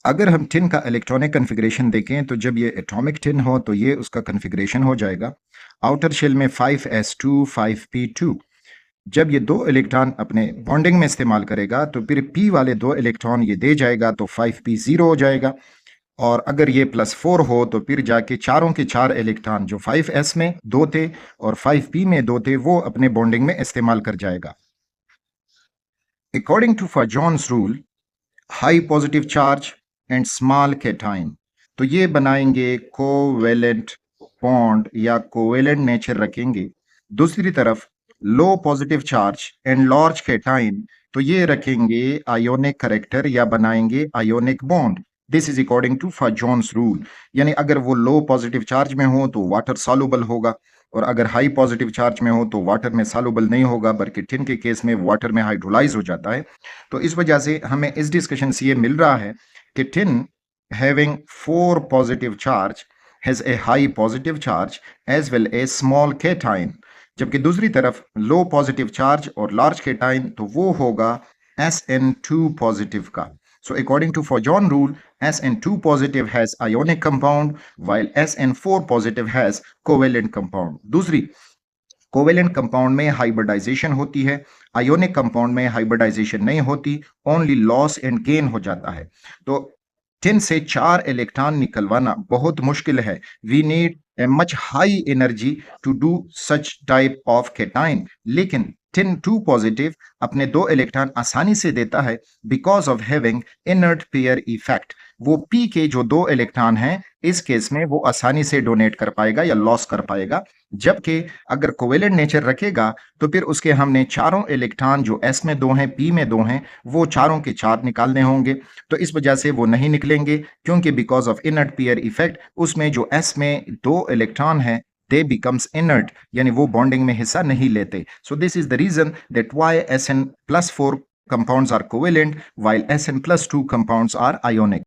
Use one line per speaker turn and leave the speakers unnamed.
अगर हम टिन का इलेक्ट्रॉनिक कन्फिग्रेशन देखें तो जब ये एटॉमिक टिन हो तो ये उसका कन्फिग्रेशन हो जाएगा आउटर शेल में 5s2 5p2। जब ये दो इलेक्ट्रॉन अपने बॉन्डिंग में इस्तेमाल करेगा तो फिर p वाले दो इलेक्ट्रॉन ये दे जाएगा तो 5p0 हो जाएगा। और अगर ये +4 हो तो फिर जाके चारों के चार इलेक्ट्रॉन जो 5s में दो थे और 5p में दो थे वो अपने बॉन्डिंग में इस्तेमाल कर जाएगा। According to Fajans rule, high positive charge and small cation तो ये बनाएंगे कोवेलेंट बॉन्ड या कोवेलेंट नेचर रखेंगे। दूसरी तरफ low positive charge and large cation तो ये रखेंगे आयोनिक करेक्टर या बनाएंगे ionic bond. This is according to Fajans rule, यानी अगर वो लो पॉजिटिव चार्ज में हो तो वाटर सॉल्युबल होगा और अगर हाई पॉजिटिव चार्ज में हो तो वाटर में सॉल्युबल नहीं होगा, बल्कि टिन के केस में वाटर में हाइड्रोलाइज हो जाता है। तो इस वजह से हमें इस डिस्कशन से ये मिल रहा है कि tin having 4 positive charge has a high positive charge as well a small cation, जबकि दूसरी तरफ लो पॉजिटिव चार्ज और लार्ज कैटाइन तो वो होगा SN2 पॉजिटिव का। So according to Fajon rule, SN2 positive has ionic compound while SN4 positive has covalent compound। दूसरी, covalent compound में हाइब्रिडाइजेशन होती है, आयोनिक कंपाउंड में हाइब्रिडाइजेशन नहीं होती, ओनली लॉस एंड गेन हो जाता है। तो टिन से 4 इलेक्ट्रॉन निकलवाना बहुत मुश्किल है। We need a much high energy to do such type of cation, लेकिन टिन 2 पॉजिटिव अपने 2 इलेक्ट्रॉन आसानी से देता है because of having inert pair effect. वो पी के जो 2 इलेक्ट्रॉन हैं इस केस में वो आसानी से डोनेट कर पाएगा या लॉस कर पाएगा, जबकि अगर कोवेलेंट नेचर रखेगा तो फिर उसके हमने चारों इलेक्ट्रॉन जो s में 2 हैं p में 2 हैं वो चारों के चार निकालने होंगे। तो इस वजह से वो नहीं निकलेंगे क्योंकि because of inert pair effect उसमें जो s में 2 इलेक्ट्रॉन है they becomes inert, यानी वो बॉन्डिंग में हिस्सा नहीं लेते। So this is the reason that why Sn+4 compounds are covalent while Sn+2 compounds are ionic।